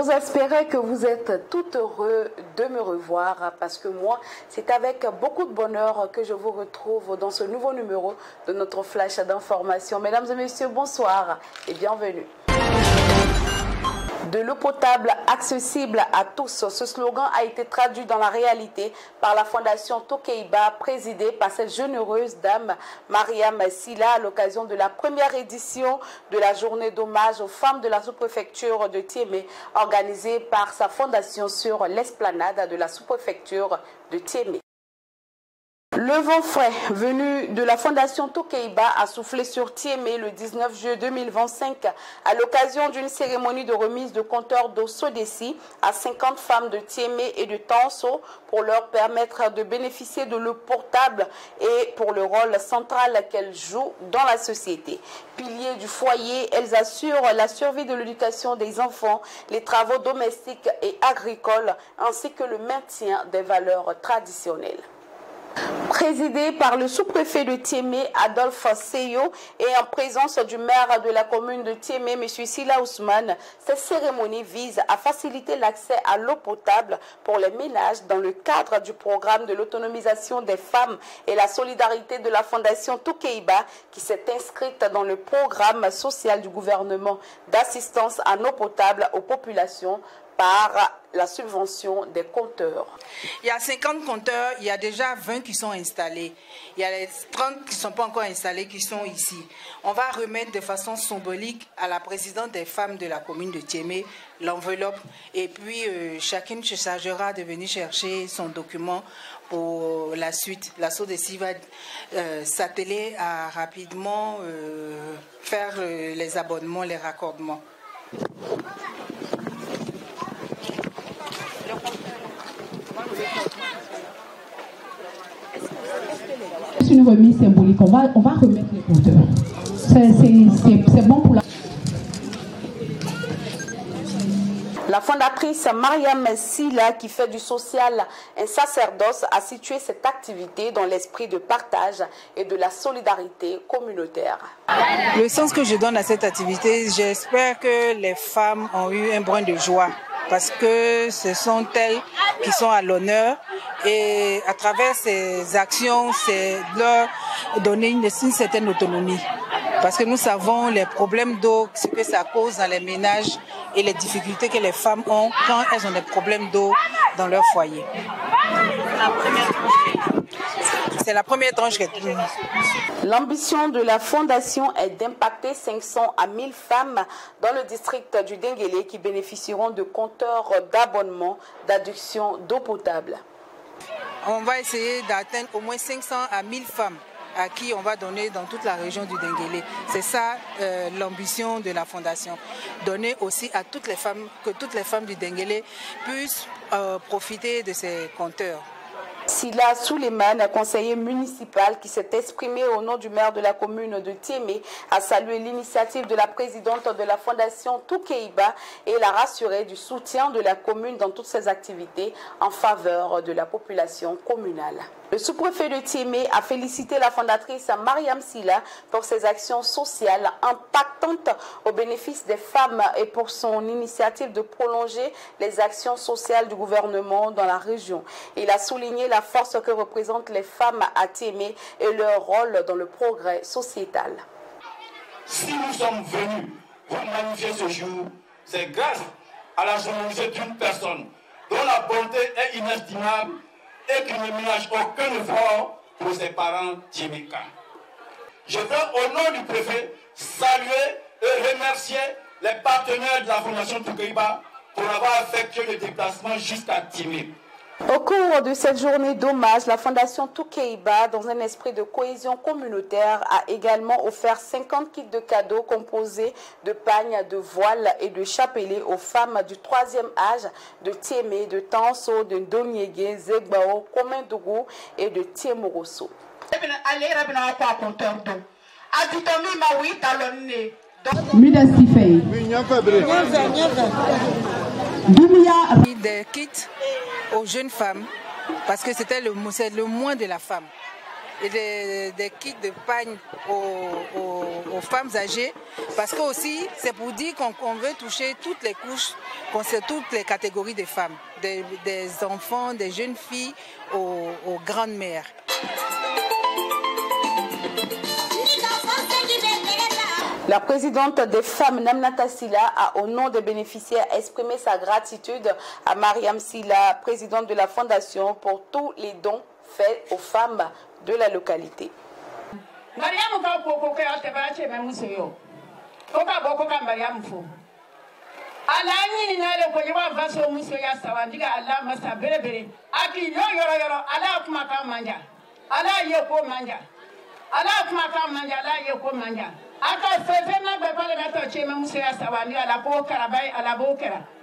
J'ose espérer que vous êtes tout heureux de me revoir parce que moi, c'est avec beaucoup de bonheur que je vous retrouve dans ce nouveau numéro de notre flash d'information. Mesdames et messieurs, bonsoir et bienvenue. De l'eau potable accessible à tous. Ce slogan a été traduit dans la réalité par la fondation Tokeiba, présidée par cette généreuse dame Mariam Silla à l'occasion de la première édition de la journée d'hommage aux femmes de la sous-préfecture de Tiémé, organisée par sa fondation sur l'esplanade de la sous-préfecture de Tiémé. Le vent frais venu de la fondation Tokeiba a soufflé sur Tiémé le 19 juillet 2025 à l'occasion d'une cérémonie de remise de compteurs d'eau Sodesi à 50 femmes de Tiémé et de Tanso pour leur permettre de bénéficier de l'eau potable et pour le rôle central qu'elles jouent dans la société. Piliers du foyer, elles assurent la survie de l'éducation des enfants, les travaux domestiques et agricoles ainsi que le maintien des valeurs traditionnelles. Présidé par le sous-préfet de Tiémé, Adolphe Seyo, et en présence du maire de la commune de Tiémé, M. Silla Ousmane, cette cérémonie vise à faciliter l'accès à l'eau potable pour les ménages dans le cadre du programme de l'autonomisation des femmes et la solidarité de la fondation Tokeiba qui s'est inscrite dans le programme social du gouvernement d'assistance en eau potable aux populations par la subvention des compteurs. Il y a 50 compteurs, il y a déjà 20 qui sont installés. Il y a les 30 qui ne sont pas encore installés, qui sont ici. On va remettre de façon symbolique à la présidente des femmes de la commune de Tiémé l'enveloppe. Et puis, chacune se chargera de venir chercher son document pour la suite. La SODECI va s'atteler à rapidement faire les abonnements, les raccordements. C'est une remise symbolique. On va remettre les compteurs. C'est bon pour la... La fondatrice Mariam Silla, qui fait du social un sacerdoce, a situé cette activité dans l'esprit de partage et de la solidarité communautaire. Le sens que je donne à cette activité, j'espère que les femmes ont eu un brin de joie parce que ce sont elles qui sont à l'honneur et à travers ces actions, c'est leur donner une certaine autonomie. Parce que nous savons les problèmes d'eau, ce que ça cause dans les ménages et les difficultés que les femmes ont quand elles ont des problèmes d'eau dans leur foyer. C'est la première tranche. L'ambition de la fondation est d'impacter 500 à 1000 femmes dans le district du Denguélé qui bénéficieront de compteurs d'abonnement d'adduction d'eau potable. On va essayer d'atteindre au moins 500 à 1000 femmes à qui on va donner dans toute la région du Denguélé. C'est ça l'ambition de la fondation. Donner aussi à toutes les femmes, que toutes les femmes du Denguélé puissent profiter de ces compteurs. Silla Souleymane, conseiller municipal qui s'est exprimé au nom du maire de la commune de Tiémé, a salué l'initiative de la présidente de la fondation Tokeiba et l'a rassuré du soutien de la commune dans toutes ses activités en faveur de la population communale. Le sous-préfet de Tiémé a félicité la fondatrice Mariam Silla pour ses actions sociales impactantes au bénéfice des femmes et pour son initiative de prolonger les actions sociales du gouvernement dans la région. Il a souligné la force que représentent les femmes à Tiémé et leur rôle dans le progrès sociétal. Si nous sommes venus pour magnifier ce jour, c'est grâce à la générosité d'une personne dont la bonté est inestimable et qui ne ménage aucun effort pour ses parents tiémécains. Je veux, au nom du préfet, saluer et remercier les partenaires de la Fondation Tokeiba pour avoir effectué le déplacement jusqu'à Tiémé. Au cours de cette journée d'hommage, la Fondation Tokeiba, dans un esprit de cohésion communautaire, a également offert 50 kits de cadeaux composés de pagnes, de voiles et de chapelets aux femmes du 3e âge de Tiémé, de Tanso, de Ndoniégué, Zegbao, Komendougou et de Tiémoroso. Des kits aux jeunes femmes parce que c'était le moins de la femme. et des kits de pagne aux femmes âgées, parce que aussi c'est pour dire qu'on veut toucher toutes les couches, toutes les catégories de femmes, des enfants, des jeunes filles aux grandes-mères. La présidente des femmes, Namnata Sila, a au nom des bénéficiaires exprimé sa gratitude à Mariam Sila, présidente de la fondation, pour tous les dons faits aux femmes de la localité.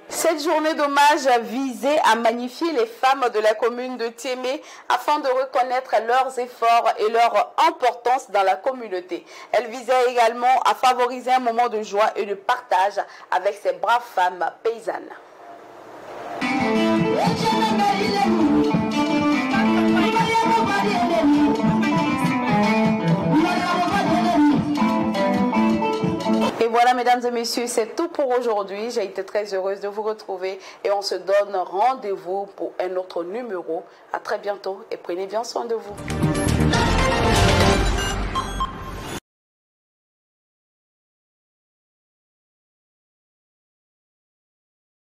Cette journée d'hommage visait à magnifier les femmes de la commune de Tiémé afin de reconnaître leurs efforts et leur importance dans la communauté. Elle visait également à favoriser un moment de joie et de partage avec ces braves femmes paysannes. Et voilà, mesdames et messieurs, c'est tout pour aujourd'hui. J'ai été très heureuse de vous retrouver et on se donne rendez-vous pour un autre numéro. À très bientôt et prenez bien soin de vous.